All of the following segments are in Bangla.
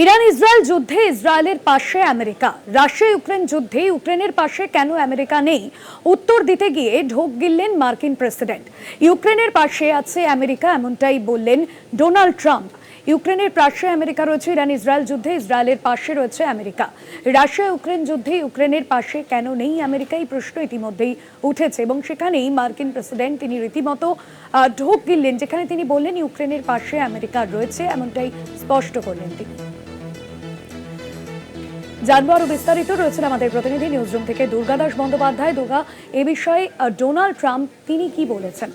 ইরান ইসরায়েল যুদ্ধে ইসরায়েলের পাশে আমেরিকা, রাশিয়া ইউক্রেন যুদ্ধে ইউক্রেনের পাশে কেন আমেরিকা নেই, উত্তর দিতে গিয়ে ঢোক গিললেন মার্কিন প্রেসিডেন্ট। ইউক্রেনের পাশে আছে আমেরিকা, এমনটাই বললেন ডোনাল্ড ট্রাম্প। ইউক্রেনের পাশে আমেরিকা রয়েছে, ইরান ইসরায়েল যুদ্ধে ইসরায়েলের পাশে রয়েছে আমেরিকা। রাশিয়া ইউক্রেন যুদ্ধে ইউক্রেনের পাশে কেন নেই আমেরিকা, এই প্রশ্ন ইতিমধ্যেই উঠেছে এবং সেখানেই মার্কিন প্রেসিডেন্ট তিনি রীতিমতো ঢোক গিললেন, যেখানে তিনি বললেন ইউক্রেনের পাশে আমেরিকা রয়েছে, এমনটাই স্পষ্ট করলেন তিনি। জানবো আরো বিস্তারিত, রয়েছেন আমাদের প্রতিনিধি নিউজরুম থেকে দুর্গাদাস বন্দ্যোপাধ্যায়। দুর্গা, এ বিষয়ে ডোনাল্ড ট্রাম্প তিনি কি বলেছেন?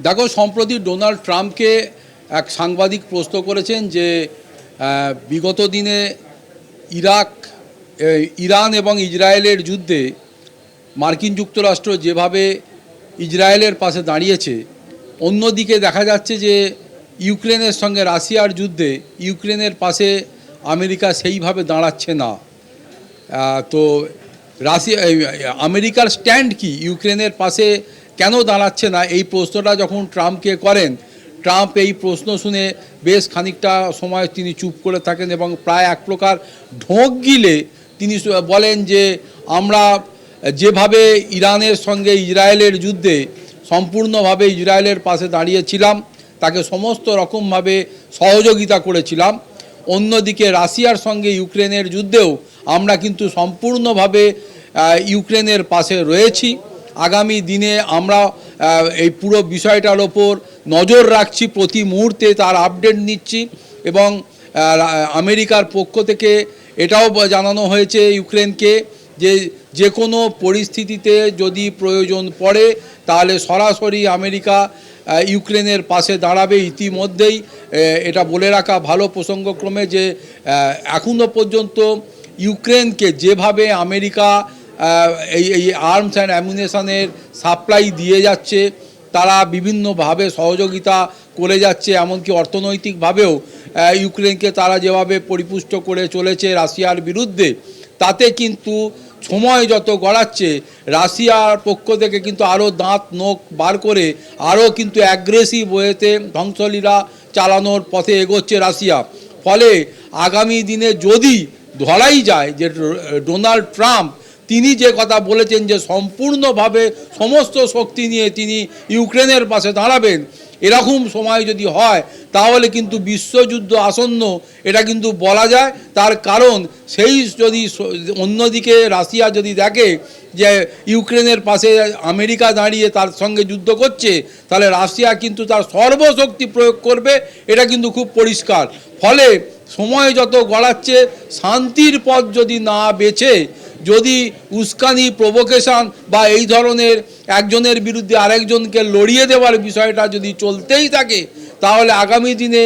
দেখো, সম্প্রতি ডোনাল্ড ট্রাম্পকে এক সাংবাদিক প্রশ্ন করেছেন যে বিগত দিনে ইরান এবং ইসরায়েলের যুদ্ধে মার্কিন যুক্তরাষ্ট্র যেভাবে ইসরায়েলের পাশে দাঁড়িয়েছে, অন্যদিকে দেখা যাচ্ছে যে ইউক্রেনের সঙ্গে রাশিয়ার যুদ্ধে ইউক্রেনের পাশে আমেরিকা সেইভাবে দাঁড়াচ্ছে না। তো আমেরিকার স্ট্যান্ড কি, ইউক্রেনের পাশে কেন দাঁড়াচ্ছে না, এই প্রশ্নটা যখন ট্রাম্পকে করেন, ট্রাম্প এই প্রশ্ন শুনে বেশ খানিকটা সময় তিনি চুপ করে থাকেন এবং প্রায় এক প্রকার ঢোক গিলে তিনি বলেন যে আমরা যেভাবে ইরানের সঙ্গে ইসরায়েলের যুদ্ধে সম্পূর্ণভাবে ইসরায়েলের পাশে দাঁড়িয়েছিলাম, তাকে সমস্ত রকমভাবে সহযোগিতা করেছিলাম, অন্যদিকে রাশিয়ার সঙ্গে ইউক্রেনের যুদ্ধেও আমরা কিন্তু সম্পূর্ণভাবে ইউক্রেনের পাশে রয়েছি। আগামী দিনে আমরা এই পুরো বিষয়টার ওপর নজর রাখছি, প্রতি মুহূর্তে তার আপডেট নিচ্ছি এবং আমেরিকার পক্ষ থেকে এটাও জানানো হয়েছে ইউক্রেনকে যে কোনো পরিস্থিতিতে যদি প্রয়োজন পড়ে তাহলে সরাসরি আমেরিকা ইউক্রেনের পাশে দাঁড়াবে। ইতিমধ্যেই এটা বলে রাখা ভালো প্রসঙ্গক্রমে যে এখনও পর্যন্ত ইউক্রেনকে যেভাবে আমেরিকা এই আর্মস অ্যান্ড অ্যামুনেশনের সাপ্লাই দিয়ে যাচ্ছে, তারা বিভিন্নভাবে সহযোগিতা করে যাচ্ছে, এমনকি অর্থনৈতিকভাবেও ইউক্রেনকে তারা যেভাবে পরিপুষ্ট করে চলেছে রাশিয়ার বিরুদ্ধে, তাতে কিন্তু সময় যত গড়াচ্ছে রাশিয়ার পক্ষ থেকে কিন্তু আরও দাঁত নখ বার করে আরও কিন্তু অ্যাগ্রেসিভ ওয়েতে ধ্বংসলীলা চালানোর পথে এগোচ্ছে রাশিয়া। ফলে আগামী দিনে যদি ধরাই যায় যে ডোনাল্ড ট্রাম্প তিনি যে কথা বলেছেন যে সম্পূর্ণভাবে সমস্ত শক্তি নিয়ে তিনি ইউক্রেনের পাশে দাঁড়াবেন, এরকম সময় যদি হয় তাহলে কিন্তু বিশ্বযুদ্ধ আসন্ন, এটা কিন্তু বলা যায়। তার কারণ সেই যদি অন্যদিকে রাশিয়া যদি দেখে যে ইউক্রেনের পাশে আমেরিকা দাঁড়িয়ে তার সঙ্গে যুদ্ধ করছে, তাহলে রাশিয়া কিন্তু তার সর্বশক্তি প্রয়োগ করবে, এটা কিন্তু খুব পরিষ্কার। ফলে সময় যত গড়াচ্ছে, শান্তির পথ যদি না বেছে, যদি উস্কানি, প্রভোকেশন বা এই ধরনের একজনের বিরুদ্ধে আরেকজনকে লড়িয়ে দেওয়ার বিষয়টা যদি চলতেই থাকে, তাহলে আগামী দিনে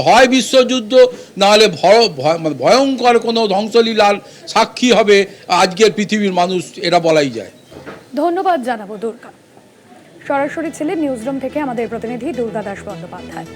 হয় বিশ্বযুদ্ধ, নাহলে ভয়ঙ্কর কোনো ধ্বংসলীলার সাক্ষী হবে আজকের পৃথিবীর মানুষ, এটা বলাই যায়। ধন্যবাদ জানাবো দুর্গা। সরাসরি ছিলেন নিউজরুম থেকে আমাদের প্রতিনিধি দুর্গাদাস বন্দ্যোপাধ্যায়।